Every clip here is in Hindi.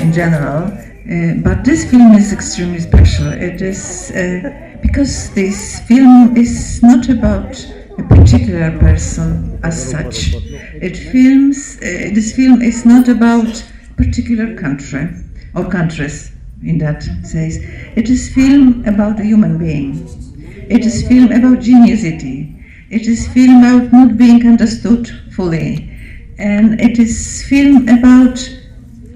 in general, but this film is extremely special. It is because this film is not about a particular person as such. This film is not about particular country or countries in that sense. It is film about a human being. It is film about geniusity. It is film about not being understood fully. And it is film about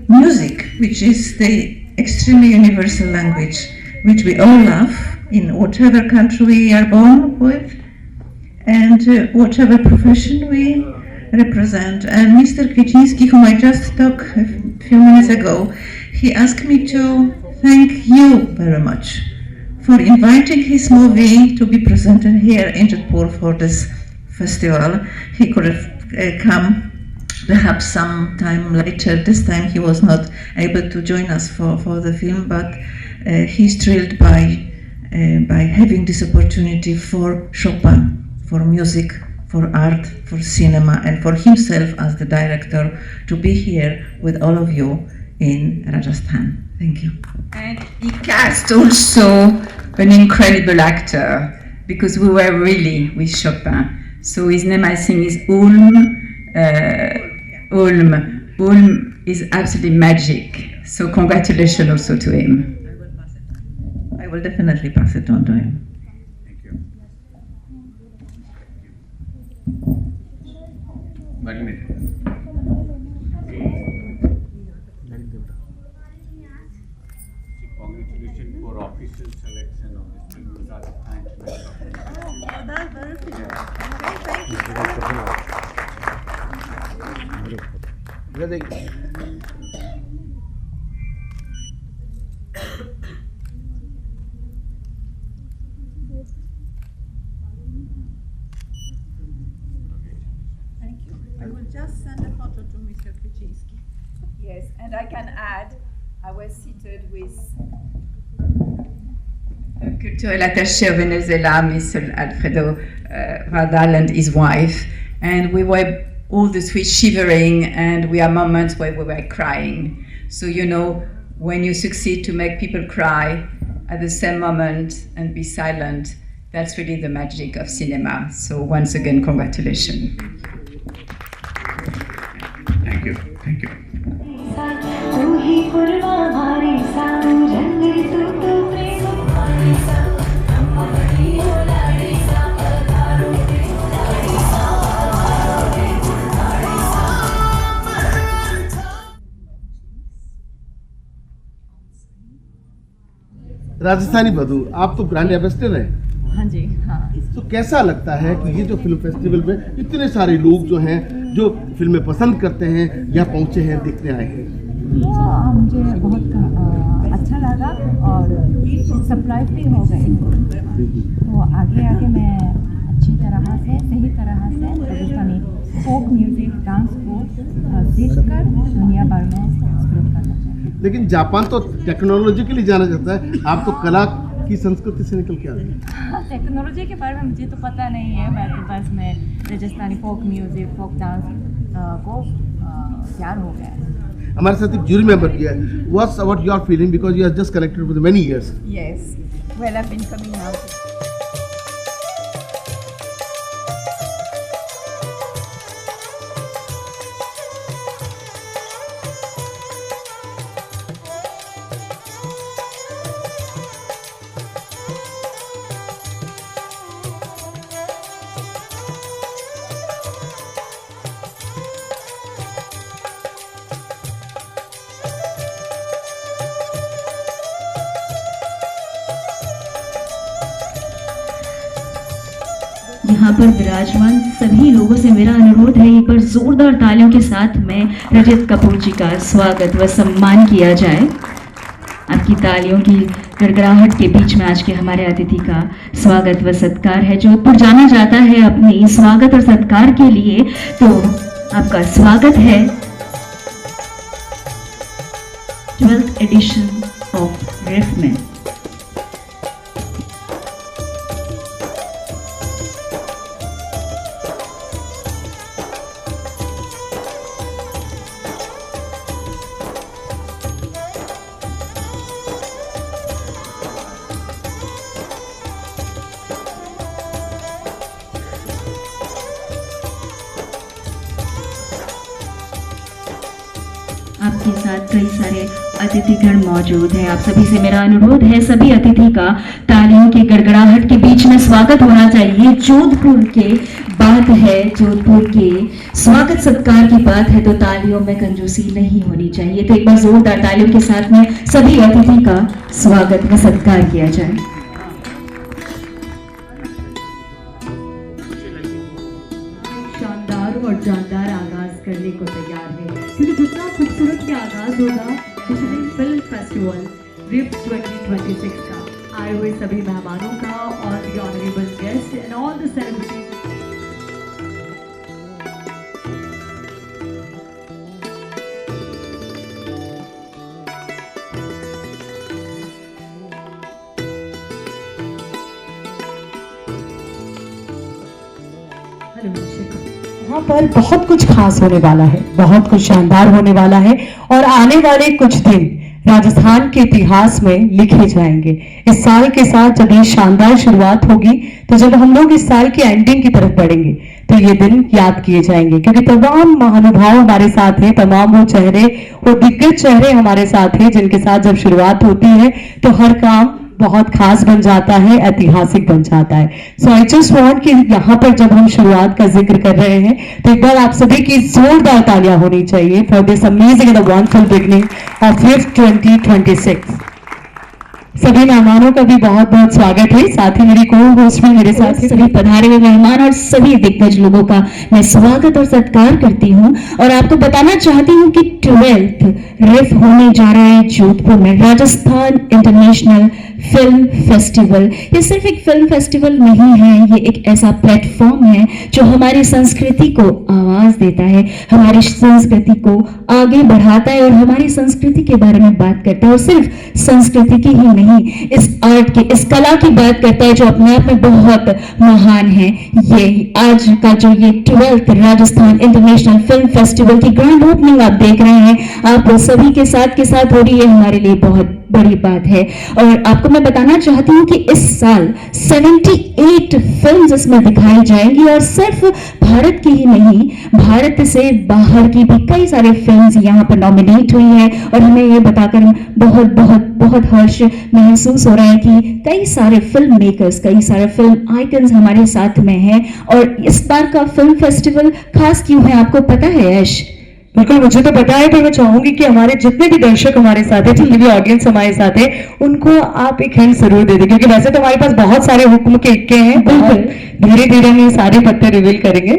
music, which is the extremely universal language, which we all love in whatever country we are born with and whatever profession we represent. And Mr. Kwieciński, whom I just talked a few minutes ago, he asked me to thank you very much for inviting his movie to be presented here in Jodhpur for this festival. He could have come perhaps some time later. This time he was not able to join us for the film, but he's thrilled by having this opportunity for Chopin, for music, for art, for cinema, and for himself as the director to be here with all of you in Rajasthan. Thank you. And he cast also an incredible actor, because we were really with Chopin. So his name, I think, is Ulm. Ulm is absolutely magic. So congratulations also to him. I will definitely pass it on to him. Thank you. 1 minute. Congratulations for official selection of this film. That's very good. Thank you. Thank you. I will just send a photo to Mr. Kwieciński. Yes, and I can add, I was seated with a cultural attaché of Venezuela, Mr. Alfredo Radal, and his wife, and we were all the three shivering, and we had moments where we were crying. So, you know, when you succeed to make people cry at the same moment and be silent, that's really the magic of cinema. So once again, congratulations. Thank you. Thank you. Rajasthani बधू, आप तो ब्रांड एम्बेसडर हैं। हाँ जी, हाँ। तो कैसा लगता है कि ये जो फिल्म फेस्टिवल में इतने सारे लोग जो हैं जो फिल्में पसंद करते हैं यहाँ पहुँचे हैं, देखने आए हैं? तो मुझे बहुत अच्छा लगा और सरप्राइज भी हो गए। तो आगे आगे मैं अच्छी तरह से, सही तरह से राजस्थानी फोक म्यूजिक, डांस को सीखकर दुनिया भर में एक्सप्लोर करना चाहिए। लेकिन जापान तो टेक्नोलॉजी के लिए जाना जाता है, आप तो कला की संस्कृति से निकल के आते हैं। टेक्नोलॉजी के बारे में मुझे तो पता नहीं है, मैं तो बस Rajasthani folk music, folk dance को प्यार हो गया है। हमारे साथ एक जूरी मेंबर भी है। What's about your feeling because you are just connected with many years? Yes, well, I've been coming now. यहाँ पर विराजमान सभी लोगों से मेरा अनुरोध है, एक बार जोरदार तालियों के साथ में रजत कपूर जी का स्वागत व सम्मान किया जाए। आपकी तालियों की गड़गड़ाहट के बीच में आज के हमारे अतिथि का स्वागत व सत्कार है। जोधपुर जाना जाता है अपनी स्वागत और सत्कार के लिए, तो आपका स्वागत है 12th एडिशन ऑफ रिफ में। आपके साथ कई सारे अतिथिगण मौजूद हैं। आप सभी से मेरा अनुरोध है, सभी अतिथि का तालियों की गड़गड़ाहट के बीच में स्वागत होना चाहिए। जोधपुर के बात है, जोधपुर के स्वागत सत्कार की बात है, तो तालियों में कंजूसी नहीं होनी चाहिए। तो एक बार जोरदार तालियों के साथ में सभी अतिथि का स्वागत व सत्कार किया जाए। शानदार और जानदार आगाज करने को तैयार है, क्योंकि जितना खूबसूरत ये आगाज होगा पिछले फिल्म फेस्टिवल रिफ 2026 का, आए हुए सभी मेहमानों का और the honourable guest and all the celebrities. यहाँ पर बहुत कुछ खास होने वाला है, बहुत कुछ शानदार होने वाला है और आने वाले कुछ दिन राजस्थान के इतिहास में लिखे जाएंगे। इस साल के साथ जब ये शानदार शुरुआत होगी, तो जब हम लोग इस साल की एंडिंग की तरफ बढ़ेंगे तो ये दिन याद किए जाएंगे, क्योंकि तमाम महानुभाव हमारे साथ हैं, तमाम वो चेहरे, वो दिग्गज चेहरे हमारे साथ हैं, जिनके साथ जब शुरुआत होती है तो हर काम बहुत खास बन जाता है, ऐतिहासिक बन जाता है। सो आई जस्ट वांट कि यहाँ पर जब हम शुरुआत का जिक्र कर रहे हैं तो एक बार आप सभी की जोरदार तालियां होनी चाहिए for this amazing and wonderful beginning of RIFF 2026। सभी मेहमानों का भी बहुत बहुत स्वागत है, साथ ही मेरी को होस्ट में मेरे साथ सभी पधारे हुए मेहमान और सभी दिग्गज लोगों का मैं स्वागत और सत्कार करती हूं और आपको बताना चाहती हूं कि 12th रिफ होने जा रहा है जोधपुर में, राजस्थान इंटरनेशनल फिल्म फेस्टिवल। ये सिर्फ एक फिल्म फेस्टिवल नहीं है, ये एक ऐसा प्लेटफॉर्म है जो हमारी संस्कृति को आवाज देता है, हमारी संस्कृति को आगे बढ़ाता है और हमारी संस्कृति के बारे में बात करता है। और सिर्फ संस्कृति की ही नहीं, इस आर्ट की, इस कला की बात करता है जो अपने आप में बहुत महान है। ये आज का जो ये 12th Rajasthan international film festival की ग्रैंड ओपनिंग आप देख रहे हैं, आप सभी के साथ हो रही है, हमारे लिए बहुत बड़ी बात है। और आपको मैं बताना चाहती हूँ कि इस साल 78 फिल्म्स इसमें दिखाई जाएंगी और सिर्फ भारत की ही नहीं, भारत से बाहर की भी कई सारे फिल्म्स यहाँ पर नॉमिनेट हुई है और हमें ये बताकर बहुत बहुत बहुत हर्ष महसूस हो रहा है कि कई सारे फिल्म मेकर्स, कई सारे फिल्म आइकन्स हमारे साथ में हैं। और इस बार का फिल्म फेस्टिवल खास क्यों है आपको पता है यश? बिल्कुल, मुझे तो पता है, पर मैं चाहूंगी कि हमारे जितने भी दर्शक हमारे साथ है, जितनी भी ऑडियंस हमारे साथ है, उनको आप एक हिंट जरूर दे दें, क्योंकि वैसे तो हमारे पास बहुत सारे हुक्म के इक्के हैं, बिल्कुल धीरे धीरे हम ये सारे पत्ते रिवील करेंगे।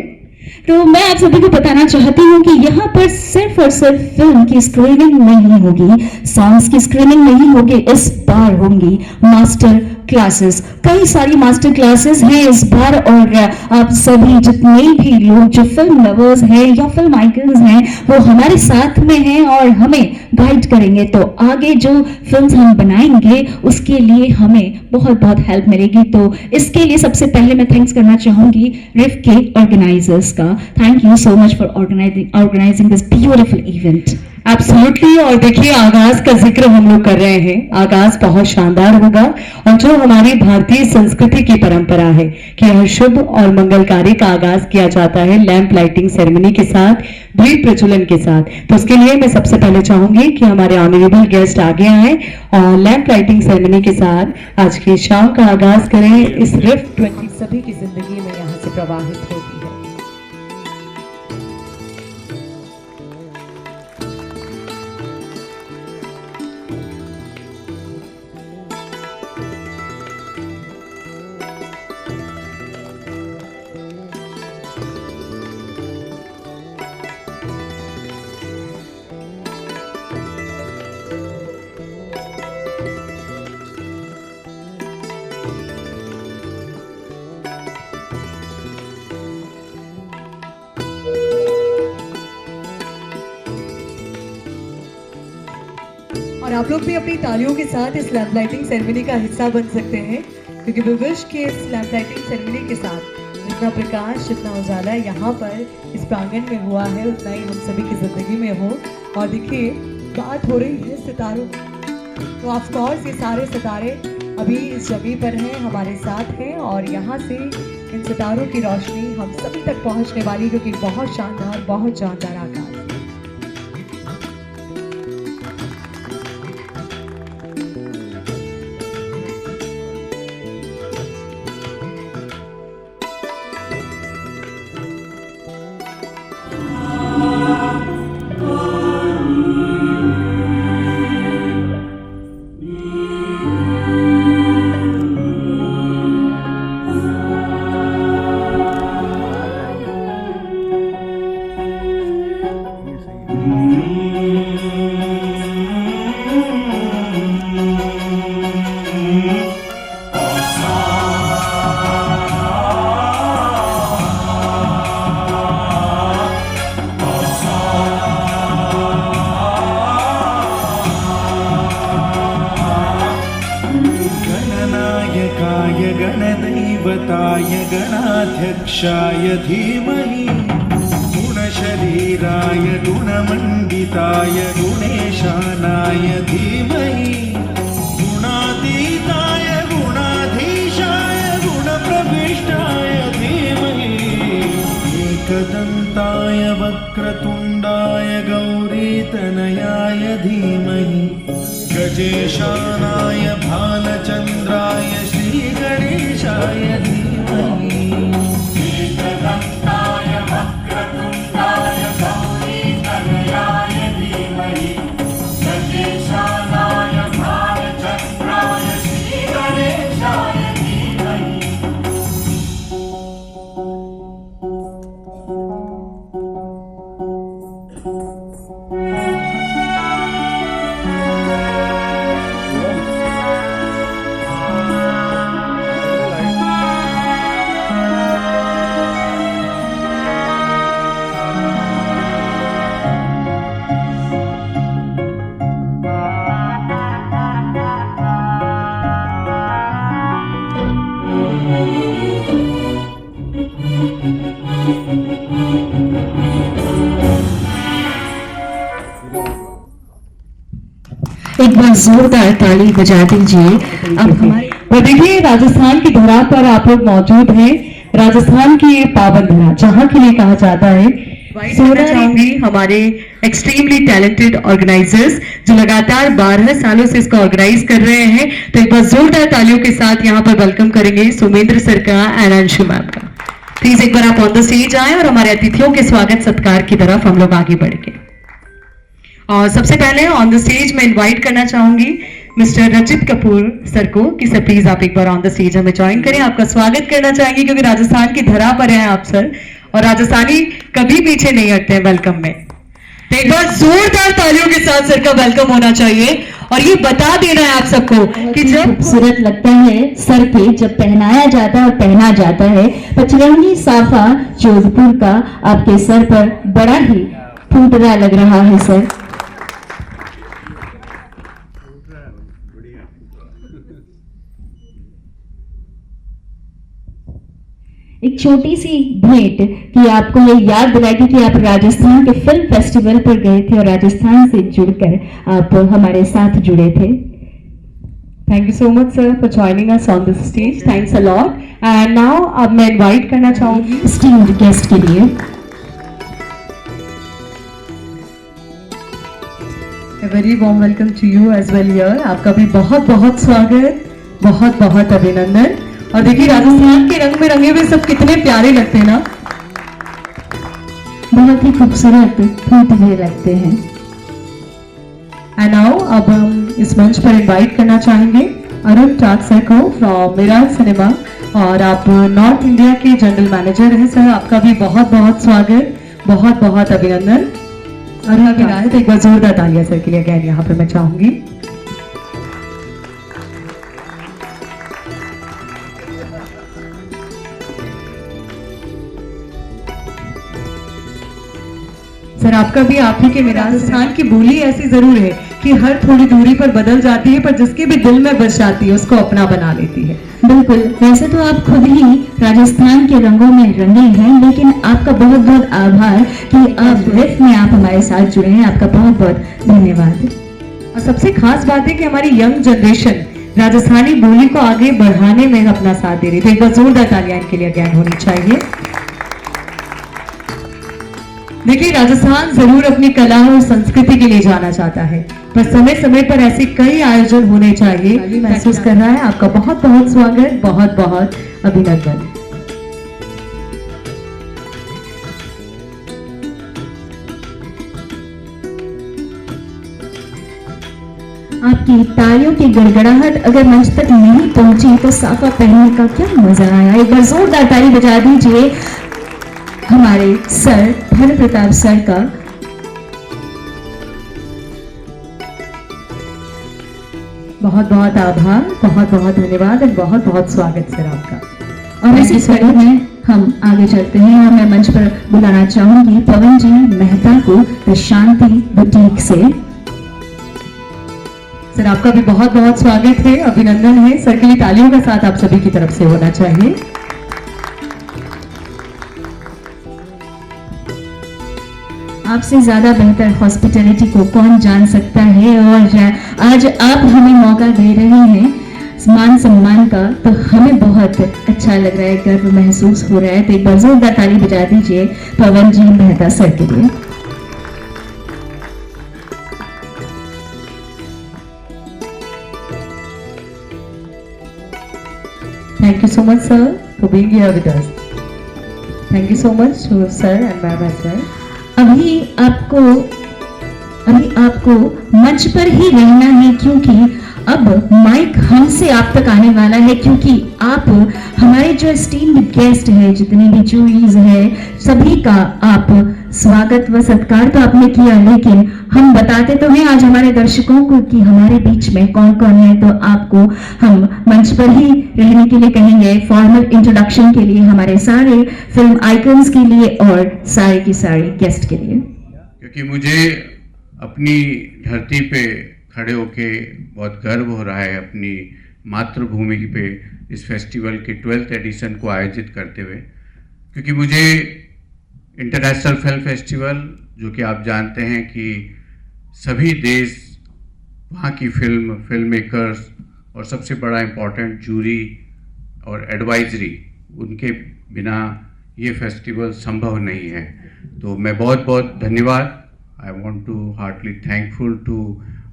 तो मैं आप सभी को बताना चाहती हूँ कि यहाँ पर सिर्फ और सिर्फ फिल्म की स्क्रीनिंग नहीं होगी, सॉन्ग्स की स्क्रीनिंग नहीं होगी, इस बार होंगी मास्टर क्लासेस। कई सारी मास्टर क्लासेस हैं इस बार और आप सभी जितने भी लोग जो फिल्म लवर्स हैं या फिल्म आइकन्स हैं वो हमारे साथ में हैं और हमें गाइड करेंगे। तो आगे जो फिल्म्स हम बनाएंगे उसके लिए हमें बहुत बहुत हेल्प मिलेगी। तो इसके लिए सबसे पहले मैं थैंक्स करना चाहूंगी रिफ के ऑर्गेनाइजर्स का। Thank you so much for organising this beautiful event. Absolutely. और देखिए, आगाज का जिक्र हम लोग कर रहे हैं, आगाज बहुत शानदार होगा और जो हमारी भारतीय संस्कृति की परंपरा है कि हर शुभ और मंगल कार्य का आगाज किया जाता है लैंप लाइटिंग सेरेमनी के साथ, दीप प्रज्वलन के साथ। तो उसके लिए मैं सबसे पहले चाहूंगी कि हमारे ऑनरेबल गेस्ट आगे आए और लैंप लाइटिंग सेरेमनी के साथ आज की शाम का आगाज करें। इस रिफ 20 सभी की जिंदगी में यहाँ से प्रवाहित होती है। और आप लोग भी अपनी तालियों के साथ इस लैंप लाइटिंग सेरेमनी का हिस्सा बन सकते हैं, क्योंकि वी विश के इस लैंप लाइटिंग सेरेमनी के साथ जितना प्रकाश, जितना उजाला यहाँ पर इस प्रांगण में हुआ है उतना ही हम सभी की जिंदगी में हो। और देखिए, बात हो रही है सितारों, तो ऑफ कोर्स ये सारे सितारे अभी इस जगह पर हैं, हमारे साथ हैं और यहाँ से इन सितारों की रोशनी हम सभी तक पहुँचने वाली, जो कि बहुत शानदार आगाज। गणनायकाय गणदैवताय गणाध्यक्षाय धीमहि गुणशरीराय गुणमण्डिताय गुणेशानाय धीमहि गुणातीताय गुणाधीशाय गुणप्रविष्टाय धीमहि एकदन्ताय वक्रतुण्डाय गौरीतनयाय धीमहि गजेशानाय भालचन्द्राय श्रीगणेशाय धीमहि एकदन्ताय वक्रतुण्डाय गौरीतनयाय धीमहि गजेशानाय भालचन्द्राय श्रीगणेशाय धीमहि एक बार जोरदार ताली बजा दीजिए। अब हमारे और देखिए राजस्थान की धरा पर आप लोग मौजूद हैं। राजस्थान की ये पावन धरा जहाँ के लिए कहा जाता है चाहूंगी हमारे एक्सट्रीमली टैलेंटेड ऑर्गेनाइजर्स जो लगातार 12 सालों से इसको ऑर्गेनाइज कर रहे हैं। तो एक बार जोरदार तालियों के साथ यहाँ पर वेलकम करेंगे सुमेंद्र सर का एंड अंशु मैम का। प्लीज एक बार आप ऑन द स्टेज आए और हमारे अतिथियों के स्वागत सत्कार की तरफ हम लोग आगे बढ़ेंगे। और सबसे पहले ऑन द स्टेज मैं इनवाइट करना चाहूंगी मिस्टर रजित कपूर सर को कि सर प्लीज आप एक बार ऑन द स्टेज हमें ज्वाइन करें। आपका स्वागत करना चाहेंगे क्योंकि राजस्थान की धरा पर हैं आप सर और राजस्थानी कभी पीछे नहीं हटते हैं वेलकम में। तो एक बार जोरदार तालियों के साथ सर का वेलकम होना चाहिए। और ये बता देना है आप सबको कि जब खूबसूरत लगता है सर पे जब पहनाया जाता है और पहना जाता है। पचरंगी साफा जोधपुर का आपके सर पर बड़ा ही फूटरा लग रहा है सर। एक छोटी सी भेंट कि आपको ये याद दिलाएगी कि आप राजस्थान के फिल्म फेस्टिवल पर गए थे और राजस्थान से जुड़कर आप हमारे साथ जुड़े थे। Thank you so much sir for joining us on this stage. Thanks a lot. And now अब मैं इनवाइट करना चाहूंगी स्टीम्ड गेस्ट के लिए A very warm welcome to you as well here. आपका भी बहुत बहुत स्वागत, बहुत बहुत अभिनंदन। और देखिए राजस्थान के रंग में रंगे हुए सब कितने प्यारे लगते हैं ना, बहुत ही खूबसूरत फूट हुए लगते हैं। एंड नाउ अब हम इस मंच पर इनवाइट करना चाहेंगे अरुण टाक सर को फ्रॉम मिराज सिनेमा। और आप नॉर्थ इंडिया के जनरल मैनेजर हैं सर, आपका भी बहुत बहुत स्वागत, बहुत बहुत अभिनंदन। अरुण की राय तो एक बार जोरदार तालियां सर के लिए अगेन यहाँ पर मैं चाहूंगी। सर आपका भी आप ही के राजस्थान की बोली ऐसी जरूर है कि हर थोड़ी दूरी पर बदल जाती है पर जिसके भी दिल में बस जाती है उसको अपना बना लेती है। बिल्कुल, वैसे तो आप खुद ही राजस्थान के रंगों में रंगे हैं, लेकिन आपका बहुत बहुत आभार कि आप रिफ में आप हमारे साथ जुड़े हैं। आपका बहुत बहुत धन्यवाद। और सबसे खास बात है कि हमारी यंग जनरेशन राजस्थानी बोली को आगे बढ़ाने में अपना साथ दे रही है। तो एक बार जोरदार तालियां इनके लिए अगेन होनी चाहिए। देखिए राजस्थान जरूर अपनी कला और संस्कृति के लिए जाना चाहता है, पर समय समय पर ऐसे कई आयोजन होने चाहिए। महसूस कर रहा है। आपका बहुत बहुत स्वागत, बहुत बहुत अभिनंदन। आपकी तालियों की गड़गड़ाहट अगर मंच तक नहीं पहुंची तो साफा पहनने का क्या मजा आया। एक बार जोरदार ताली बजा दीजिए हमारे सर धन प्रताप सर का। बहुत बहुत आभार, बहुत बहुत धन्यवाद और बहुत बहुत स्वागत सर आपका। और इसी कड़ी में हम आगे चलते हैं और मैं मंच पर बुलाना चाहूंगी पवन जी मेहता को द शांति बुटीक से। सर आपका भी बहुत बहुत स्वागत है, अभिनंदन है। सर के लिए तालियों का साथ आप सभी की तरफ से होना चाहिए। आपसे ज्यादा बेहतर हॉस्पिटैलिटी को कौन जान सकता है, और आज आप हमें मौका दे रहे हैं मान सम्मान का, तो हमें बहुत अच्छा लग रहा है, गर्व महसूस हो रहा है। तो एक बार जोरदार ताली बजा दीजिए पवन जी मेहता सर के लिए। Thank you so much, sir, for being here with us. Thank you so much to sir and Baba sir. अभी आपको मंच पर ही रहना है, क्योंकि अब माइक हमसे आप तक आने वाला है, क्योंकि आप हमारे जो स्टीम्ड गेस्ट हैं, जितने भी जूरीज हैं, सभी का आप स्वागत व सत्कार तो आपने किया, लेकिन हम बताते तो हैं आज हमारे दर्शकों को कि हमारे बीच में कौन कौन है। तो आपको हम मंच पर ही रहने के लिए कहेंगे, फॉर्मल इंट्रोडक्शन के लिए हमारे सारे फिल्म आइकन्स के लिए और सारे की सारी गेस्ट के लिए। क्योंकि मुझे अपनी धरती पे खड़े होके बहुत गर्व हो रहा है, अपनी मातृभूमि पे इस फेस्टिवल के 12th एडिशन को आयोजित करते हुए। क्योंकि मुझे इंटरनेशनल फिल्म फेस्टिवल, जो कि आप जानते हैं कि सभी देश, वहाँ की फिल्म मेकर्स और सबसे बड़ा इम्पोर्टेंट जूरी और एडवाइजरी, उनके बिना ये फेस्टिवल संभव नहीं है। तो मैं बहुत बहुत धन्यवाद, I want to heartly thankful to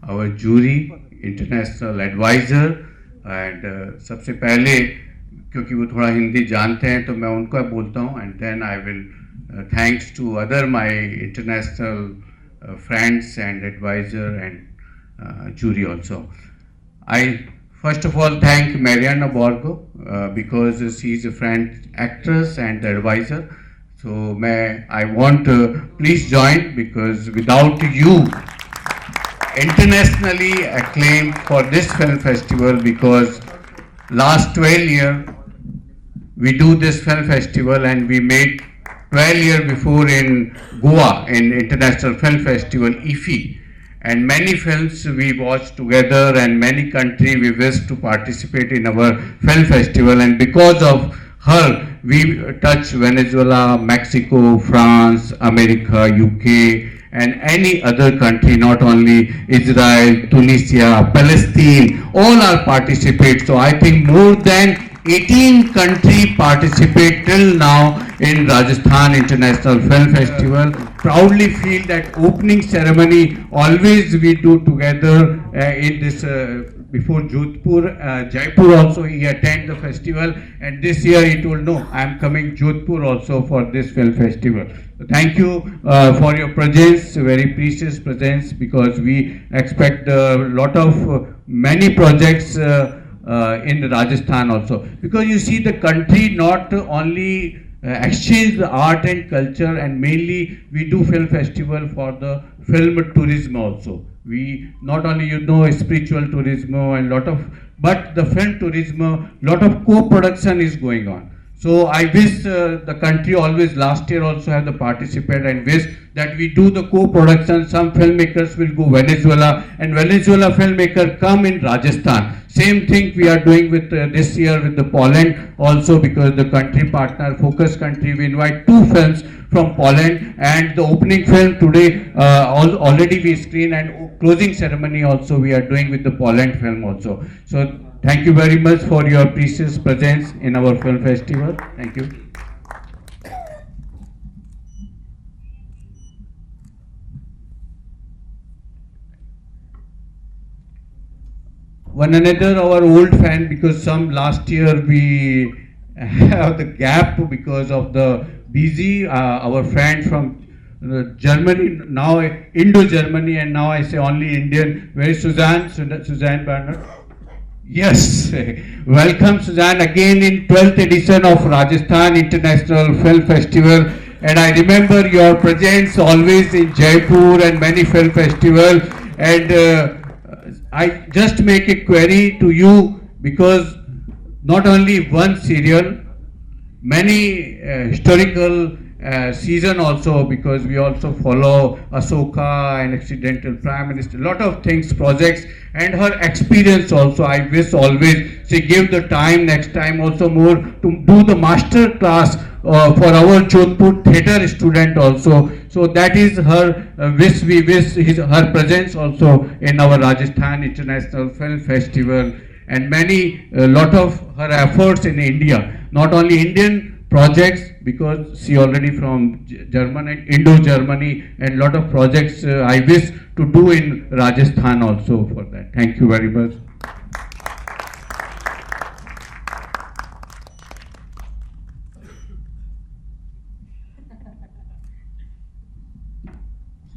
our jury, international advisor and सबसे पहले क्योंकि वो थोड़ा हिंदी जानते हैं तो मैं उनका बोलता हूँ, and then I will thanks to other my international friends and advisor and jury also. I first of all thank Mariana Borgo because she is a French actress and advisor. So I want to please join, because without you, internationally acclaimed for this film festival, because last 12 years we do this film festival and we made 12 years before in Goa in International Film Festival IFFI, and many films we watched together and many countries we wished to participate in our film festival, and because of her we touch Venezuela, Mexico, France, America, UK and any other country, not only Israel, Tunisia, Palestine, all are participate. So I think more than 18 countries participate till now in Rajasthan International Film Festival. Proudly feel that opening ceremony always we do together in this before Jodhpur, Jaipur also he attend the festival, and this year he told no, I am coming Jodhpur also for this film festival. So thank you for your presence, very precious presence, because we expect a lot of many projects in Rajasthan also, because you see the country not only exchange the art and culture, and mainly we do film festival for the film tourism also. We not only spiritual tourism and lot of, but the film tourism, lot of co-production is going on. So I wish the country always, last year also have the participate, and wish that we do the co-production. Some filmmakers will go Venezuela, and Venezuela filmmaker come in Rajasthan. Same thing we are doing with this year with the Poland also, because the country partner, focus country, we invite 2 films from Poland, and the opening film today already we screen, and closing ceremony also we are doing with the Poland film also. So thank you very much for your precious presence in our film festival. Thank you. One another, our old fan, because some last year we have the gap because of the busy, our friend from Germany, now Indo-Germany, and now I say only Indian, where is Suzanne Bernard? Yes, welcome Suzanne again in 12th edition of Rajasthan International Film Festival, and I remember your presence always in Jaipur and many film festival, and I just make a query to you because not only one serial, many historical season also, because we also follow Ashoka and Accidental Prime Minister, lot of things, projects, and her experience also. I wish always she give the time next time also more to do the master class for our Jodhpur theatre student also. So that is her wish. We wish her presence also in our Rajasthan International Film Festival, and many lot of her efforts in India, not only Indian projects, because she already from Germany, Indo-Germany, and lot of projects I wish to do in Rajasthan also for that. Thank you very much.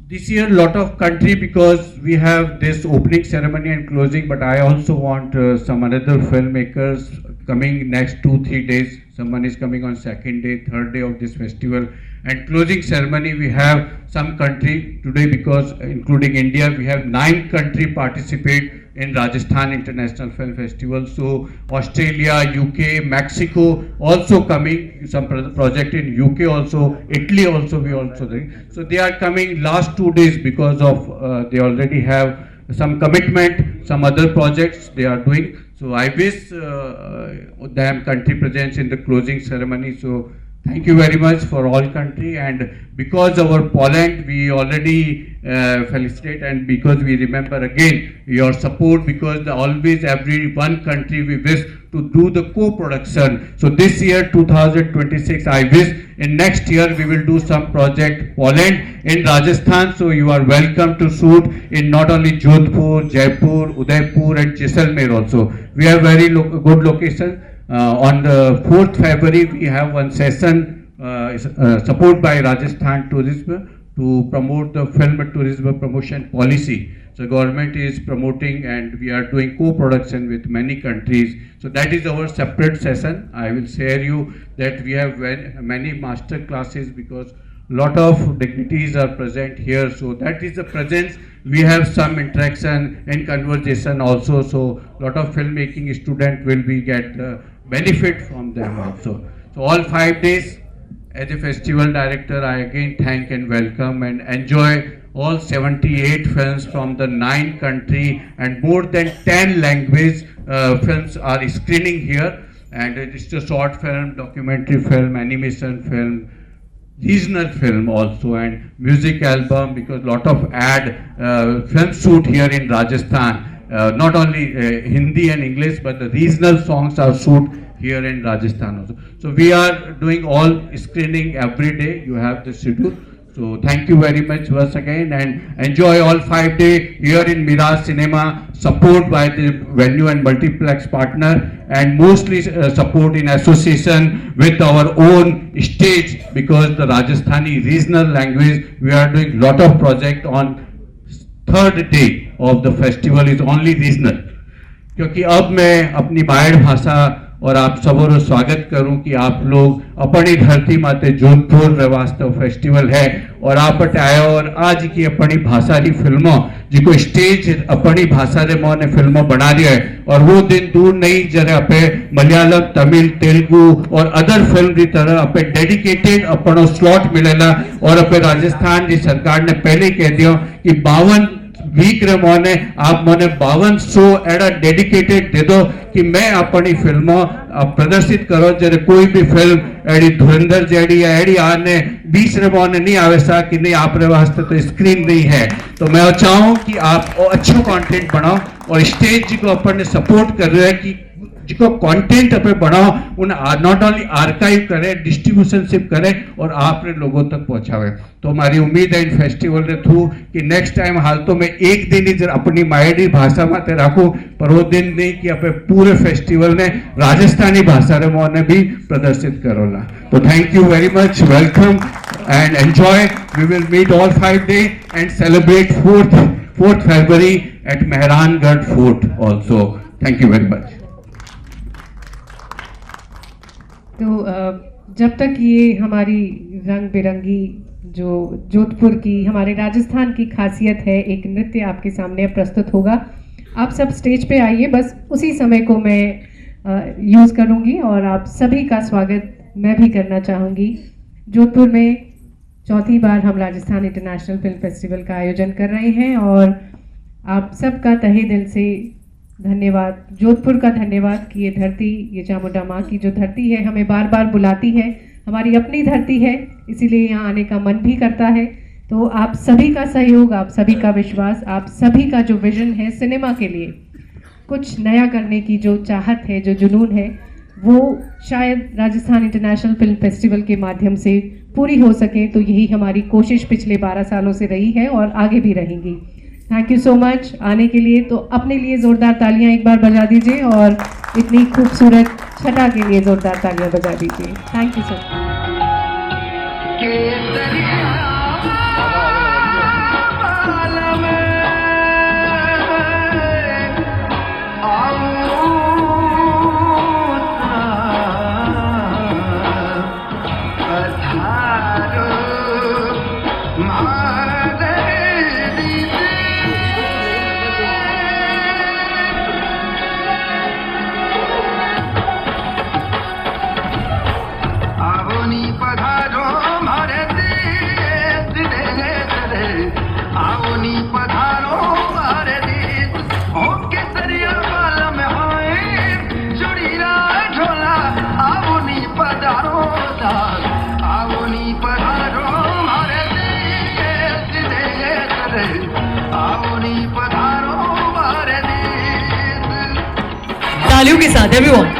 This year lot of country, because we have this opening ceremony and closing, but I also want some another filmmakers coming next 2-3 days. Someone is coming on second day, third day of this festival, and closing ceremony we have some country today, because including India we have 9 country participate in Rajasthan International Film Festival. So Australia, UK, Mexico also coming, some project in UK also, Italy also we also doing. So they are coming last 2 days because of they already have some commitment, some other projects they are doing. So I wish them country presence in the closing ceremony. So thank you very much for all country, and because our Poland we already felicitate, and because we remember again your support, because always every one country we wish to do the co-production. So this year 2026 I wish in next year we will do some project Poland in Rajasthan. So you are welcome to shoot in not only Jodhpur, Jaipur, Udaipur and Jaisalmer also. We have very good location. On the 4th February we have one session supported by Rajasthan Tourism to promote the film tourism promotion policy. So government is promoting, and we are doing co-production with many countries. So that is our separate session. I will share you that we have many master classes, because lot of dignitaries are present here. So that is the presence. We have some interaction and conversation also. So lot of filmmaking student will be get benefit from them also. So all 5 days, as a festival director, I again thank and welcome and enjoy all 78 films from the 9 country, and more than 10 language films are screening here. And it is a short film, documentary film, animation film, regional film also, and music album, because lot of film shoot here in Rajasthan. Not only Hindi and English, but the regional songs are shoot here in Rajasthan also. So we are doing all screening every day. You have the schedule. So thank you very much once again, and enjoy all 5 days here in Mirage Cinema, support by the venue and multiplex partner, and mostly support in association with our own stage, because the Rajasthani regional language, we are doing lot of project on 3rd day of the festival is only regional. क्योंकि अब मैं अपनी मायड़ भाषा और आप सबों स्वागत करूं कि आप लोग अपनी धरती माते जोधपुर वास्तव फेस्टिवल है और आप आए, और आज की अपनी भाषा री फिल्मों जिको स्टेज अपनी भाषा रे मोने फिल्मों बना रही है, और वो दिन दूर नहीं जरे अपे मलयालम, तमिल, तेलुगु और अदर फिल्म की तरह अपे डेडिकेटेड अपनो स्लॉट मिलेला। और अपे राजस्थान की सरकार ने पहले कह दियो कि 52 वीक रे मोने आप मोने 5200 एड़ा डेडिकेटेड दे दो कि मैं अपनी फिल्मों प्रदर्शित करो। जरे कोई भी फिल्म एडी धुरंधर जेडी या एडी आने 20 रे मोने नहीं आवेसा कि नहीं आप रे वास्ते तो स्क्रीन नहीं है। तो मैं चाहूँ कि आप अच्छा कंटेंट बनाओ, और स्टेज को अपन सपोर्ट कर रहे हैं कि जिको कंटेंट अपने बनाओ उन नॉट ओनली आर्काइव करे, डिस्ट्रीब्यूशनशिप करे और आप लोगों तक पहुंचावे। तो हमारी उम्मीद है इन फेस्टिवल के थ्रू कि नेक्स्ट टाइम हाल तो मैं एक दिन ही अपनी मायड़ी भाषा में रखूं, पर वो दिन नहीं कि अपने पूरे फेस्टिवल ने राजस्थानी भाषा रे मोने भी प्रदर्शित करोला। तो thank you very much, welcome and enjoy. We will meet all 5 days and celebrate 4th February at Mehrangarh Fort also. Thank you very much. तो जब तक ये हमारी रंग बिरंगी जो जोधपुर की, हमारे राजस्थान की खासियत है, एक नृत्य आपके सामने प्रस्तुत होगा। आप सब स्टेज पे आइए, बस उसी समय को मैं यूज़ करूँगी और आप सभी का स्वागत मैं भी करना चाहूँगी। जोधपुर में चौथी बार हम राजस्थान इंटरनेशनल फिल्म फेस्टिवल का आयोजन कर रहे हैं और आप सबका तहे दिल से धन्यवाद, जोधपुर का धन्यवाद कि ये धरती, ये चामुंडा माँ की जो धरती है हमें बार बार बुलाती है, हमारी अपनी धरती है, इसीलिए यहाँ आने का मन भी करता है। तो आप सभी का सहयोग, आप सभी का विश्वास, आप सभी का जो विजन है सिनेमा के लिए, कुछ नया करने की जो चाहत है, जो जुनून है, वो शायद राजस्थान इंटरनेशनल फिल्म फेस्टिवल के माध्यम से पूरी हो सके। तो यही हमारी कोशिश पिछले 12 सालों से रही है और आगे भी रहेंगी। थैंक यू सो मच आने के लिए। तो अपने लिए ज़ोरदार तालियां एक बार बजा दीजिए और इतनी खूबसूरत छटा के लिए ज़ोरदार तालियां बजा दीजिए। Thank you so much. तालियों के साथ एवरीवन।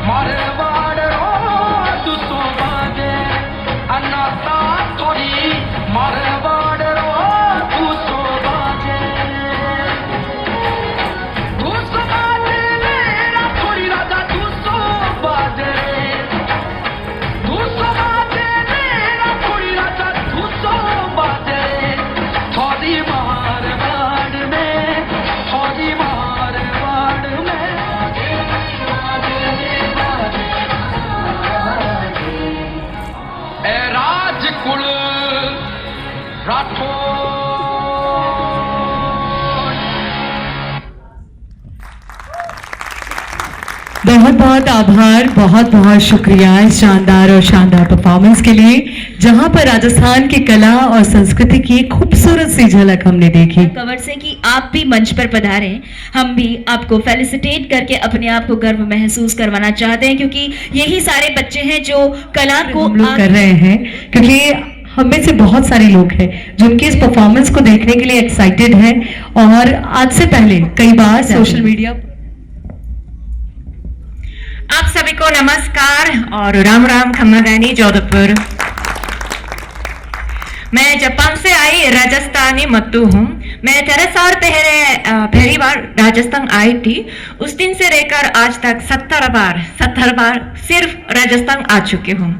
मारवाड़ रो दुसो बाजे अन्नाता थोड़ी मारवाड़ रो दुसो बाजे मेरा थोड़ी राजा दुसो बाजे मेरा थोड़ी राजा दुसो बाजे थोड़ी मारवाड़ में थोड़ी मारवाड़ में ए राजकुल राठौर बहुत बहुत आभार, बहुत बहुत शुक्रिया इस शानदार और शानदार परफॉर्मेंस के लिए, जहां पर राजस्थान की कला और संस्कृति की एक खूबसूरत सी झलक हमने देखी। कवर से कि आप भी मंच पर पधारे, हम भी आपको फेलिसिटेट करके अपने आप को गर्व महसूस करवाना चाहते हैं, क्योंकि यही सारे बच्चे हैं जो कला को हम लोग कर रहे हैं, क्योंकि हम में से बहुत सारे लोग हैं जो उनकी इस परफॉर्मेंस को देखने के लिए एक्साइटेड हैं, और आज से पहले कई बार सोशल मीडिया। आप सभी को नमस्कार और राम राम, खम्मागानी जोधपुर। मैं जापान से आई राजस्थानी मत्तू हूँ। मैं 13 साल पहली बार राजस्थान आई थी। उस दिन से लेकर आज तक 70 बार सिर्फ राजस्थान आ चुकी हूँ।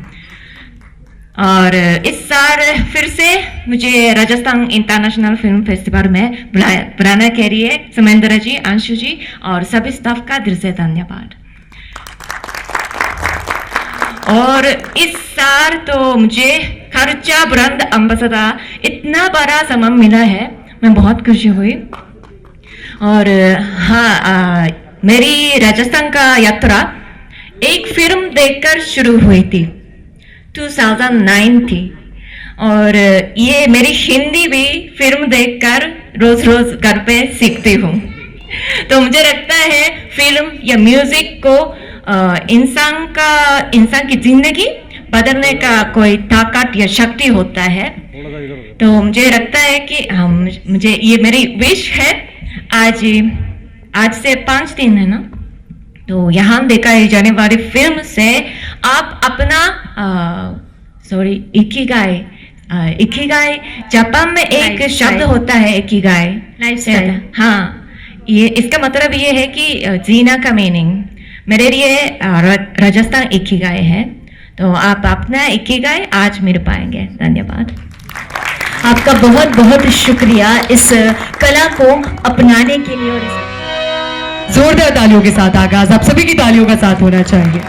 और इस साल फिर से मुझे राजस्थान इंटरनेशनल फिल्म फेस्टिवल में बुलाने के लिए सुमेंद्र जी, अंशु जी और सभी स्टाफ का दिल से धन्यवाद। और इस साल तो मुझे खर्चा ब्रांड एम्बेसडर इतना बड़ा सम्मान मिला है, मैं बहुत खुशी हुई। और हाँ, मेरी राजस्थान का यात्रा एक फिल्म देखकर शुरू हुई थी, 2009 थी। और ये मेरी हिंदी भी फिल्म देखकर रोज रोज घर पे सीखती हूँ। तो मुझे लगता है फिल्म या म्यूजिक को इंसान की जिंदगी बदलने का कोई ताकत या शक्ति होता है। तो मुझे लगता है कि मुझे ये मेरी विश है, आज से 5 दिन है ना, तो यहाँ दिखाई जाने वाली फिल्म से आप अपना इकिगाई जापान में एक शब्द होता है इकिगाई, लाइफस्टाइल। हाँ, ये इसका मतलब ये है कि जीना का मीनिंग। मेरे लिए राजस्थान इकिगाई है, तो आप अपना इकिगाई आज मिल पाएंगे। धन्यवाद। आपका बहुत बहुत शुक्रिया इस कला को अपनाने के लिए। और जोरदार तालियों के साथ आगाज, आप सभी की तालियों का साथ होना चाहिए।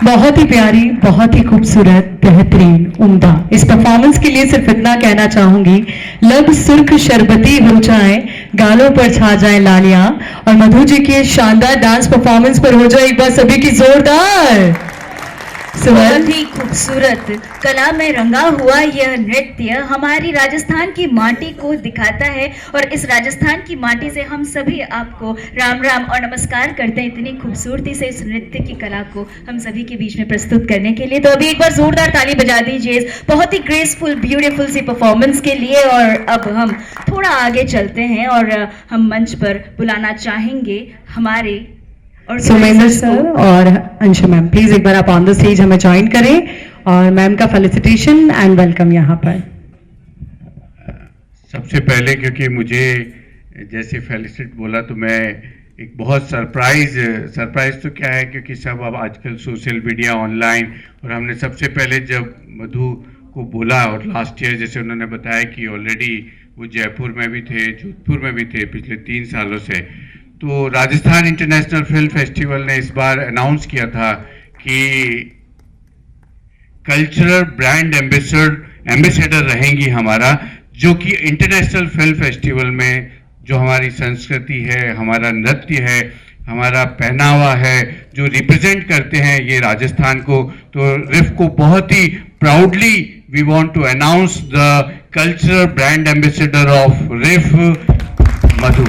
बहुत ही प्यारी, बहुत ही खूबसूरत, बेहतरीन, उम्दा। इस परफॉर्मेंस के लिए सिर्फ इतना कहना चाहूंगी, लब सुर्ख शरबती हो जाए गालों पर छा जाए लालियां और मधु जी की शानदार डांस परफॉर्मेंस पर हो जाए एक बार सभी की जोरदार बहुत ही खूबसूरत कला में रंगा हुआ यह नृत्य हमारी राजस्थान की माटी को दिखाता है और इस राजस्थान की माटी से हम सभी आपको राम राम और नमस्कार करते हैं इतनी खूबसूरती से इस नृत्य की कला को हम सभी के बीच में प्रस्तुत करने के लिए। तो अभी एक बार जोरदार ताली बजा दीजिए इस बहुत ही ग्रेसफुल ब्यूटीफुल सी परफॉर्मेंस के लिए। और अब हम थोड़ा आगे चलते हैं और हम मंच पर बुलाना चाहेंगे हमारे और सुमेंद्र सर और अंशु मैम, प्लीज एक बार आप ऑन द स्टेज हमें ज्वाइन करें और मैम का फेलिसिटेशन एंड वेलकम यहाँ पर। सबसे पहले क्योंकि मुझे जैसे फेलिसिट बोला तो मैं एक बहुत सरप्राइज तो क्या है क्योंकि सब अब आजकल सोशल मीडिया ऑनलाइन, और हमने सबसे पहले जब मधु को बोला और लास्ट ईयर जैसे उन्होंने बताया कि ऑलरेडी वो जयपुर में भी थे, जोधपुर में भी थे पिछले 3 सालों से, तो राजस्थान इंटरनेशनल फिल्म फेस्टिवल ने इस बार अनाउंस किया था कि कल्चरल ब्रांड एम्बेसडर रहेंगी हमारा, जो कि इंटरनेशनल फिल्म फेस्टिवल में जो हमारी संस्कृति है, हमारा नृत्य है, हमारा पहनावा है, जो रिप्रेजेंट करते हैं ये राजस्थान को, तो रिफ को बहुत ही proudly we want to announce the cultural brand ambassador of RIFF, Madhu.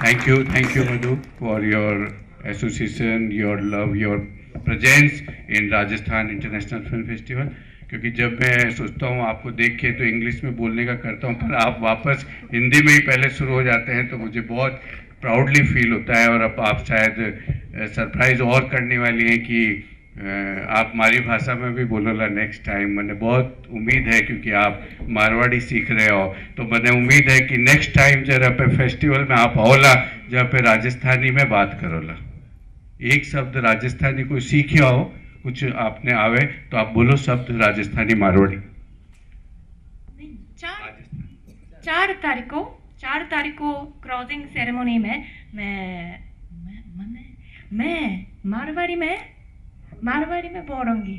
Thank you Madhu for your association, your love, your presence in Rajasthan International Film Festival। क्योंकि जब मैं सोचता हूँ आपको देख के तो इंग्लिश में बोलने का करता हूँ, पर आप वापस हिंदी में ही पहले शुरू हो जाते हैं तो मुझे बहुत प्राउडली फील होता है। और अब आप शायद सरप्राइज और करने वाली हैं कि आप हमारी भाषा में भी बोलोला नेक्स्ट टाइम। मैंने बहुत उम्मीद है क्योंकि आप मारवाड़ी सीख रहे हो, तो मैंने उम्मीद है कि नेक्स्ट टाइम जरा पे फेस्टिवल में आप आओला जहाँ पे राजस्थानी में बात करोला, एक शब्द राजस्थानी कोई सीखे हो, कुछ आपने आवे तो आप बोलो शब्द राजस्थानी मारवाड़ी। 4 तारीख को क्रॉसिंग सेरेमनी में मैं मारवाड़ी में बोलूंगी।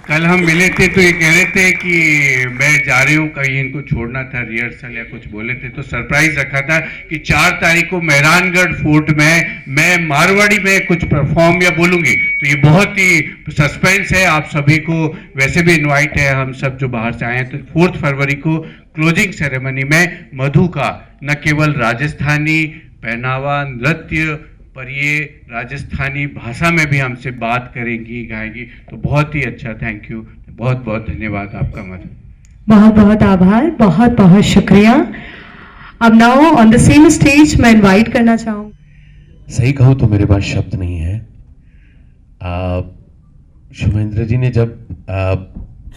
कल हम मिले थे तो ये कह रहे थे कि मैं जा रही हूँ, कहीं इनको छोड़ना था रिहर्सल या कुछ बोले थे, तो सरप्राइज रखा था कि 4 तारीख को मेहरानगढ़ फोर्ट में मैं मारवाड़ी में कुछ परफॉर्म या बोलूंगी। तो ये बहुत ही सस्पेंस है, आप सभी को वैसे भी इनवाइट है, हम सब जो बाहर से आए हैं। तो 4 फरवरी को क्लोजिंग सेरेमनी में मधु का न केवल राजस्थानी पहनावा नृत्य पर ये राजस्थानी भाषा में भी हमसे बात करेंगी, गाएंगी, तो बहुत ही अच्छा। थैंक यू, बहुत बहुत धन्यवाद आपका मधु। बहुत बहुत आभार, बहुत बहुत शुक्रिया। अब now on the same stage मैं इनवाइट करना चाहूँगी। सही कहूँ तो मेरे पास शब्द नहीं है। शुमेंद्र जी ने जब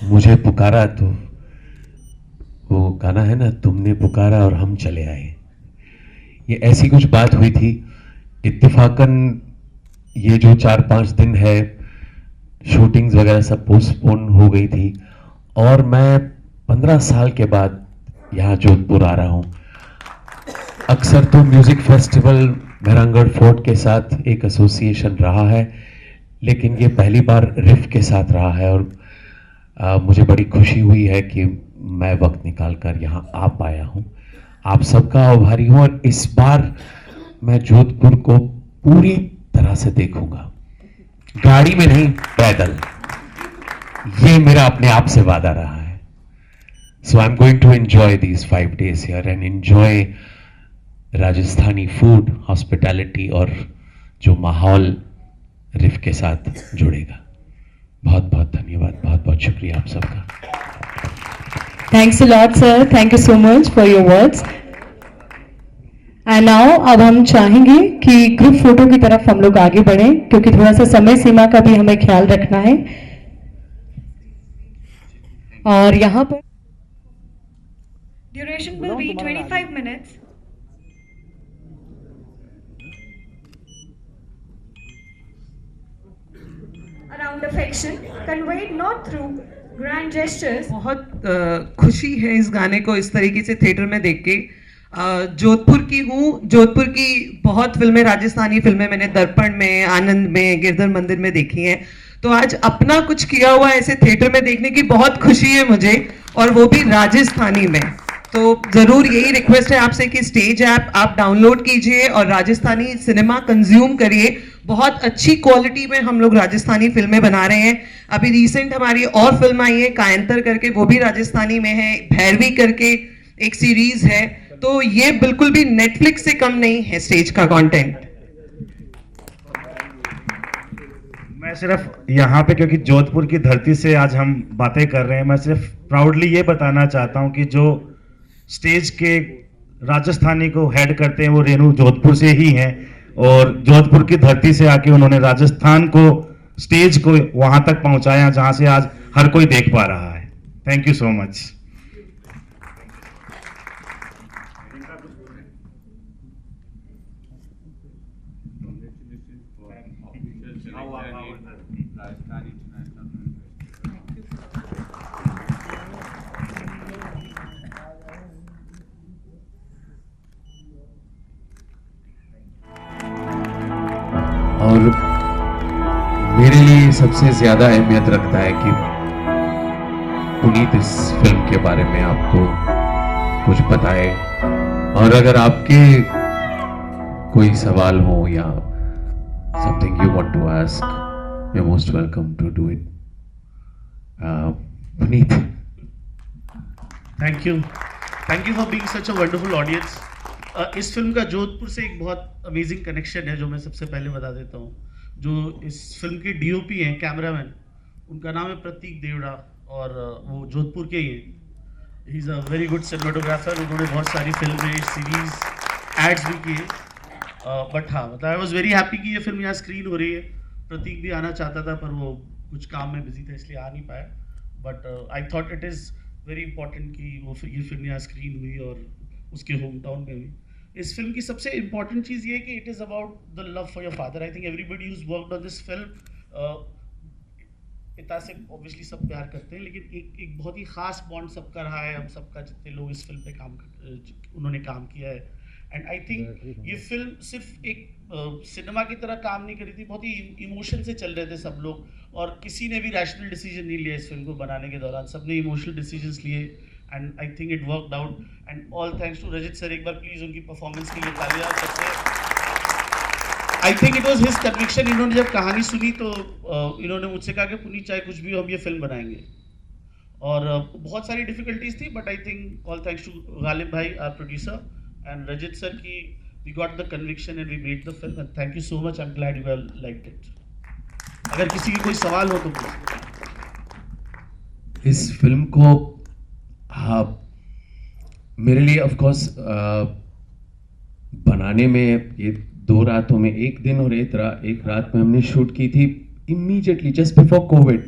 मुझे पुकारा तो वो गाना है ना, तुमने पुकारा और हम चले आए, ये ऐसी कुछ बात हुई थी। इत्तेफाकन ये जो 4-5 दिन है शूटिंग्स वगैरह सब पोस्टपोन हो गई थी और मैं 15 साल के बाद यहाँ जोधपुर आ रहा हूँ। अक्सर तो म्यूज़िक फेस्टिवल मेहरानगढ़ फोर्ट के साथ एक एसोसिएशन रहा है, लेकिन ये पहली बार रिफ के साथ रहा है और मुझे बड़ी खुशी हुई है कि मैं वक्त निकाल कर यहाँ आ पाया हूँ। आप सबका आभारी हूँ और इस बार मैं जोधपुर को पूरी तरह से देखूंगा, गाड़ी में नहीं पैदल, ये मेरा अपने आप से वादा रहा है। So I am going to enjoy these 5 days here and enjoy Rajasthani food, hospitality और जो माहौल रिफ के साथ जुड़ेगा। बहुत बहुत धन्यवाद, बहुत बहुत शुक्रिया आप सबका। Thanks a lot sir, thank you so much for your words. And now अब हम चाहेंगे कि ग्रुप फोटो की तरफ हम लोग आगे बढ़ें क्योंकि थोड़ा सा समय सीमा का भी हमें ख्याल रखना है। और यहाँ पर duration will be 25 minutes. Around affection conveyed not through grand gestures. बहुत खुशी है इस गाने को इस तरीके से थिएटर में देख के। जोधपुर की हूँ, जोधपुर की बहुत फिल्में, राजस्थानी फिल्में मैंने दर्पण में, आनंद में, गिरधर मंदिर में देखी हैं, तो आज अपना कुछ किया हुआ ऐसे थिएटर में देखने की बहुत खुशी है मुझे, और वो भी राजस्थानी में। तो जरूर यही रिक्वेस्ट है आपसे कि स्टेज ऐप आप डाउनलोड कीजिए और राजस्थानी सिनेमा कंज्यूम करिए। बहुत अच्छी क्वालिटी में हम लोग राजस्थानी फिल्में बना रहे हैं। अभी रिसेंट हमारी और फिल्म आई है कायंतर करके, वो भी राजस्थानी में है। भैरवी करके एक सीरीज है। तो ये बिल्कुल भी नेटफ्लिक्स से कम नहीं है स्टेज का कंटेंट। मैं सिर्फ यहाँ पे, क्योंकि जोधपुर की धरती से आज हम बातें कर रहे हैं, मैं सिर्फ प्राउडली ये बताना चाहता हूँ कि जो स्टेज के राजस्थानी को हेड करते हैं वो रेणु जोधपुर से ही हैं, और जोधपुर की धरती से आके उन्होंने राजस्थान को, स्टेज को वहां तक पहुंचाया जहां से आज हर कोई देख पा रहा है। Thank you so much. और मेरे लिए सबसे ज्यादा अहमियत रखता है कि पुनीत इस फिल्म के बारे में आपको कुछ बताए, और अगर आपके कोई सवाल हो या something you want to ask, you most welcome to do it. Puneet, thank you for being such a wonderful audience. इस फिल्म का जोधपुर से एक बहुत अमेजिंग कनेक्शन है जो मैं सबसे पहले बता देता हूँ। जो इस फिल्म के डीओपी हैं, कैमरामैन, उनका नाम है प्रतीक देवड़ा, और वो जोधपुर के ही हैं। He is a very good cinematographer. उन्होंने बहुत सारी फिल्में, सीरीज, एड्स भी किए। बट हाँ, मतलब आई वॉज वेरी हैप्पी कि ये फिल्म यहाँ स्क्रीन हो रही है। प्रतीक भी आना चाहता था पर वो कुछ काम में बिजी था इसलिए आ नहीं पाया। But I thought it is very important कि वो ये फिल्म यहाँ स्क्रीन हुई और उसके होम टाउन में हुई। इस फिल्म की सबसे इम्पॉर्टेंट चीज़ ये है कि it is about the love for your father. I think everybody whose worked on this film, पिता से ऑब्वियसली सब प्यार करते हैं, लेकिन एक बहुत ही ख़ास बॉन्ड सबका रहा है, हम सबका, जितने लोग इस फिल्म पे उन्होंने काम किया है। एंड आई थिंक ये फिल्म सिर्फ एक सिनेमा की तरह काम नहीं करी थी, बहुत ही इमोशन से चल रहे थे सब लोग, और किसी ने भी रैशनल डिसीजन नहीं लिया इस फिल्म को बनाने के दौरान। सबने इमोशनल डिसीजंस लिए, and I think it worked out. And all thanks to Rajat sir. एक बार प्लीज़ उनकी परफॉर्मेंस के लिए तालियां सबसे। I think it was his conviction. इन्होंने जब कहानी सुनी तो इन्होंने मुझसे कहा कि पुनीत चाहे कुछ भी हो, हम ये फिल्म बनाएंगे। और बहुत सारी डिफिकल्टीज थी, but I think all thanks to Ghalib भाई, our producer, and Rajat sir की we got the conviction and we made the film. And thank you so much. I am glad you have liked it. अगर किसी की कोई सवाल हो तो इस फिल्म को, हाँ, मेरे लिए ऑफ कोर्स बनाने में ये 2 रातों में, एक दिन और एक रात में हमने शूट की थी immediately just before Covid,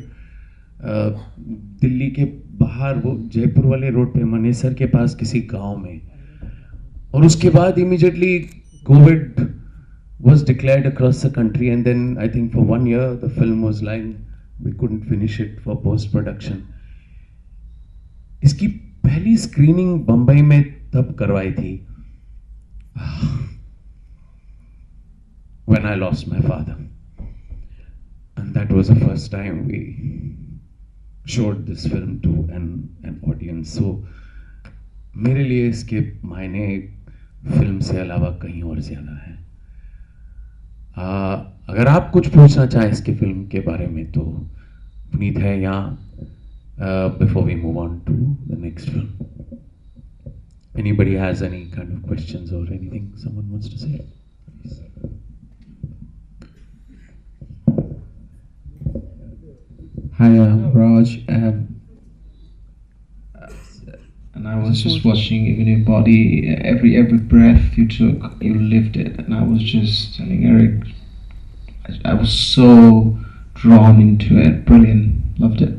Delhi के बाहर, वो जयपुर वाले रोड पे मनेसर के पास किसी गांव में। और उसके बाद immediately Covid was declared across the country, and then I think for 1 year the film was lying, we couldn't finish it for post production. इसकी पहली स्क्रीनिंग बम्बई में तब करवाई थी when I lost my father, and that was the first time we showed this film to an audience. So मेरे लिए इसके मायने फिल्म से अलावा कहीं और ज्यादा है। अगर आप कुछ पूछना चाहें इसके फिल्म के बारे में तो पुनीत है यहाँ, before we move on to the next film. Anybody has any kind of questions or anything someone wants to say? Hi, I'm Raj, and I was just watching even your body, every breath you took, you lived it, and I was just telling Eric, I was so drawn into it. Brilliant, loved it.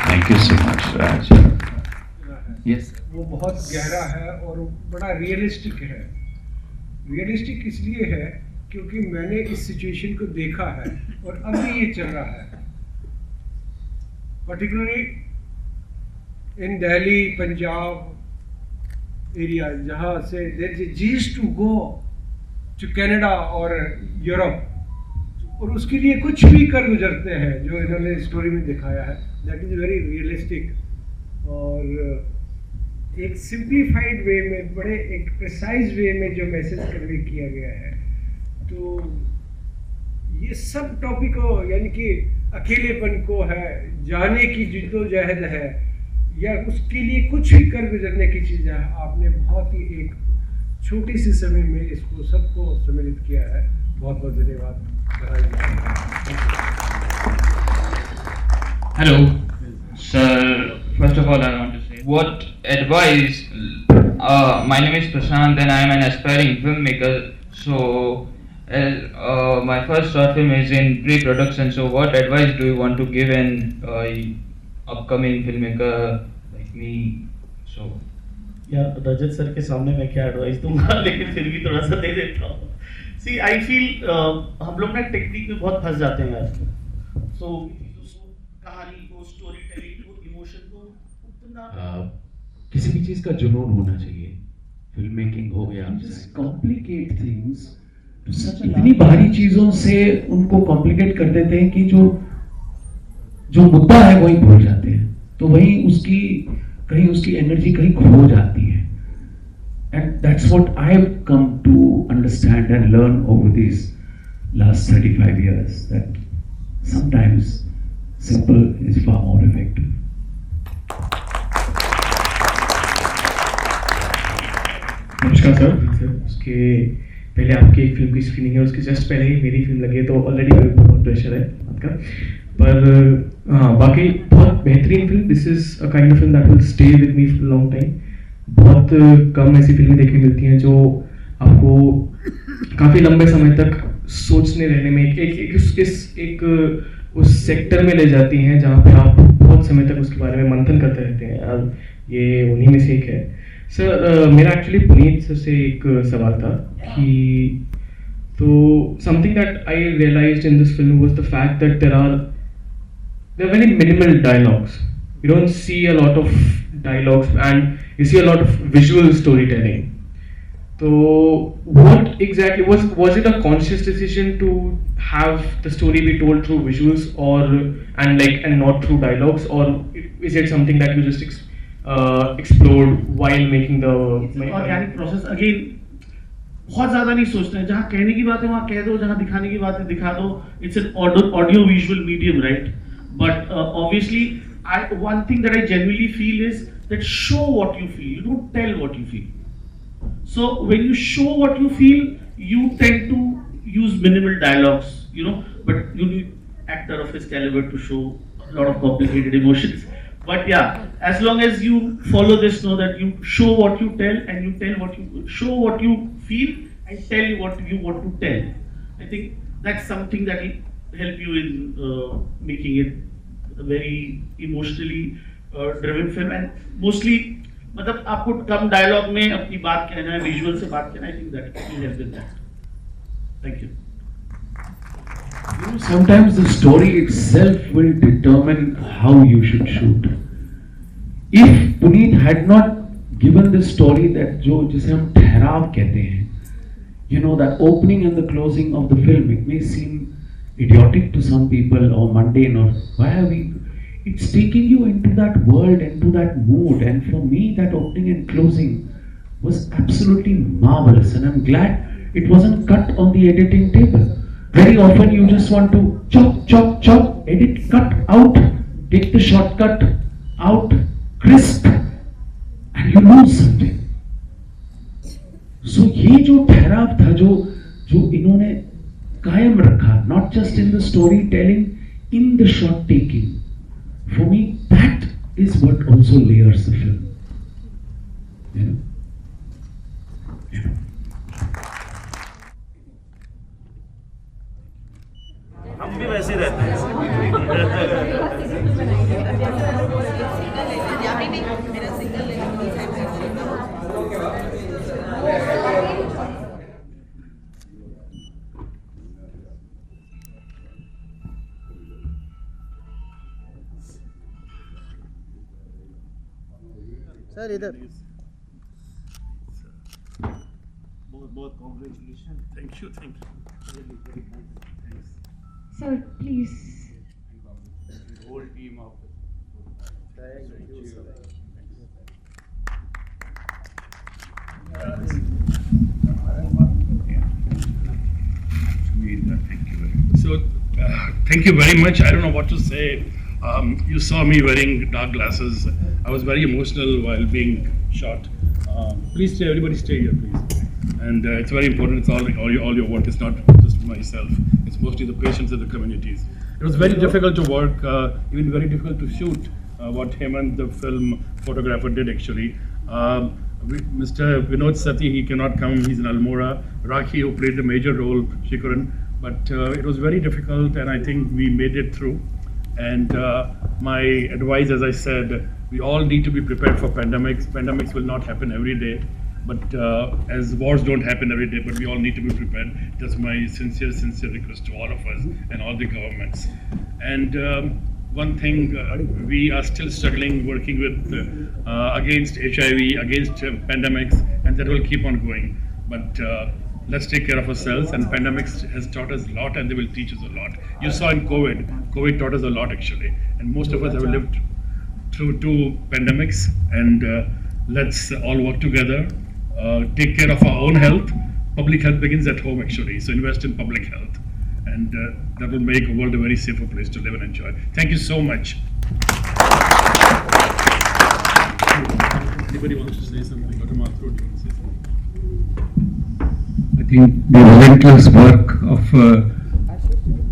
Thank you so much, Raj. Yes. वो बहुत गहरा है और बड़ा रियलिस्टिक है। रियलिस्टिक इसलिए है क्योंकि मैंने इस सिचुएशन को देखा है और अभी ये चल रहा है। Particularly in Delhi, Punjab area, जहाँ से they used to go to Canada or Europe और उसके लिए कुछ भी कर गुजरते हैं जो इन्होंने स्टोरी में दिखाया है, दैट इज़ वेरी रियलिस्टिक और एक सिंप्लीफाइड वे में, बड़े एक प्रिसाइज वे में जो मैसेज कन्वे किया गया है। तो ये सब टॉपिक को, यानी कि अकेलेपन को है, जाने की जिद्दोजहद है, या उसके लिए कुछ भी कर गुजरने की चीज़ है, आपने बहुत ही एक छोटी सी समय में इसको सबको सम्मिलित किया है। बहुत बहुत धन्यवाद। Hello, sir. First of all, I want to say what advice. My name is Prashant, and I am an aspiring filmmaker. So, my first short film is in pre-production. So, what advice do you want to give an upcoming filmmaker like me? So, यार रजत सर के सामने मैं क्या एडवाइस दूंगा, लेकिन फिर भी थोड़ा सा दे देता हूँ। सी आई फील हम लोग ना टेक्निक में बहुत फंस जाते हैं यार। सो कहानी को, स्टोरी टेलिंग को, इमोशन को उतना किसी भी चीज का जुनून होना चाहिए। फिल्म मेकिंग हो गया, कॉम्प्लिकेट थिंग्स, इतनी भारी चीजों से उनको कॉम्प्लिकेट कर देते हैं कि जो मुद्दा है वही भूल जाते हैं, तो वही उसकी एनर्जी कहीं खो जाती है। And that's what I've come to understand and learn over these last 35 years, that sometimes simple is far more effective. नमस्कार सर। उसके पहले आपकी एक फिल्म की स्क्रीनिंग है, उसके जस्ट पहले ही मेरी फिल्म लगी है, तो ऑलरेडी मेरे को बहुत प्रेशर है आपका। पर हाँ, बाकी बहुत बेहतरीन film. This is a kind of film that will stay with me for long time. बहुत कम ऐसी फिल्में देखने मिलती हैं जो आपको काफ़ी लंबे समय तक सोचने रहने में एक उस सेक्टर में ले जाती हैं जहाँ पे आप बहुत समय तक उसके बारे में मंथन करते रहते हैं। अब ये उन्हीं में से एक है। सर मेरा एक्चुअली पुनीत सर से एक सवाल था कि तो something that I realised in this film was the fact that there are very minimal dialogues. You don't see a lot of dialogues and you see a lot of visual storytelling. So what exactly was it a conscious decision to have the story be told through visuals and not through dialogues, or is it something that you just explored while making the organic process? Again, बहुत ज़्यादा नहीं सोचते हैं, जहाँ कहने की बात है वहाँ कह दो, जहाँ दिखाने की बात है दिखा दो। It's an audio visual medium, right? But obviously one thing that I genuinely feel is that show what you feel, you don't tell what you feel. So when you show what you feel, you tend to use minimal dialogues, but you need actor of his caliber to show a lot of complicated emotions. But yeah, as long as you follow this, know that you show what you tell, and you tell what you show, what you feel, and tell what you want to tell. I think that's something that will help you in making it a very emotionally driven film, and mostly मतलब आपको कम डायलॉग में अपनी बात कहना है, विजुअल से बात कहना है। I think that will help with that. Thank you. Sometimes the story itself will determine how you should shoot. If Puneet had not given this story, that जिसे हम ठहराव कहते हैं, that opening and the closing of the film, it may seem idiotic to some people or mundane, or why are we? It's taking you into that world, into that mood, and for me that opening and closing was absolutely marvelous, and I'm glad it wasn't cut on the editing table. Very often you just want to chop, edit, cut out, take the shortcut out, crisp, and you lose something. So ये जो ठहराव था, जो इन्होंने कायम रखा, not just in the storytelling, in the shot taking, for me that is what also layers the film. हम भी वैसे रहते हैं। सर इधर बहुत बहुत congratulation. Thank you. Sir, please. The whole team of Thank you very much. I don't know what to say. You saw me wearing dark glasses. I was very emotional while being shot. Please stay, everybody stay here, please. And it's very important. It's all your work. It's not just myself. It's mostly the patients and the communities. It was very difficult to work, even very difficult to shoot what Hemant, the film photographer, did actually. Mr. Vinod Sati, he cannot come. He's in Almora. Rakhi, who played the major role, she couldn't. But it was very difficult, and I think we made it through. And my advice, as I said, we all need to be prepared for pandemics. Pandemics will not happen every day, but as wars don't happen every day, but we all need to be prepared. That's my sincere request to all of us and all the governments. And one thing, we are still struggling, working with against HIV, against pandemics, and that will keep on going. But let's take care of ourselves, and pandemics has taught us a lot, and they will teach us a lot. You saw in COVID, COVID taught us a lot actually, and most of us have lived through 2 pandemics, and let's all work together, take care of our own health. Public health begins at home actually, so invest in public health, and that will make the world a very safer place to live and enjoy. Thank you so much. Anybody wants to say something? Dr. Mathur, do you want to say something? I think the relentless work of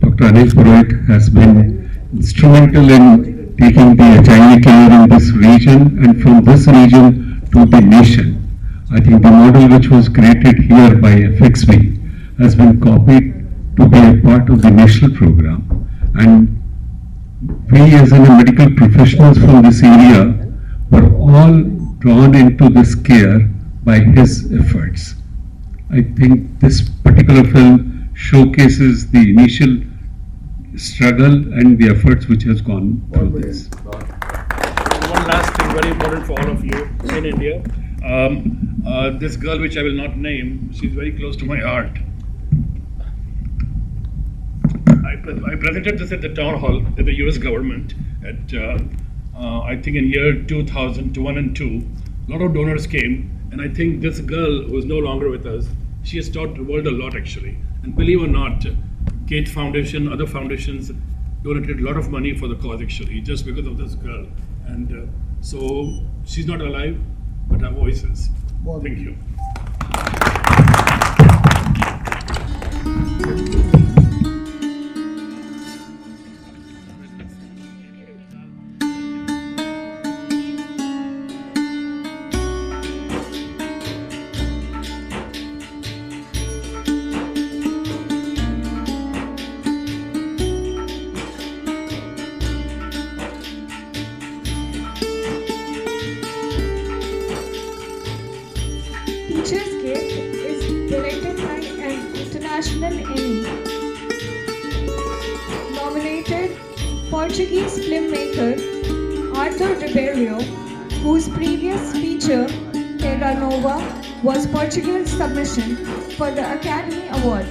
Dr. Anish Purohit has been instrumental in taking the HIV care in this region and from this region to the nation. I think the model which was created here by FXB has been copied to be a part of the national program, and we as medical professionals from this area were all drawn into this care by his efforts. I think this particular film showcases the initial struggle and the efforts which has gone through this. One last thing, very important for all of you in India. This girl, which I will not name, she's very close to my heart. I presented this at the town hall at the US government at, I think in year 2000, 2002. A lot of donors came, and I think this girl who is no longer with us, she has taught the world a lot actually. And believe it or not, Kate Foundation, other foundations donated a lot of money for the cause actually, just because of this girl. And so she's not alive, but her voice is. Thank you. Teacher's Gift is directed by an international Emmy nominated Portuguese filmmaker Arthur Ribeiro, whose previous feature Terra Nova was Portugal's submission for the Academy Award.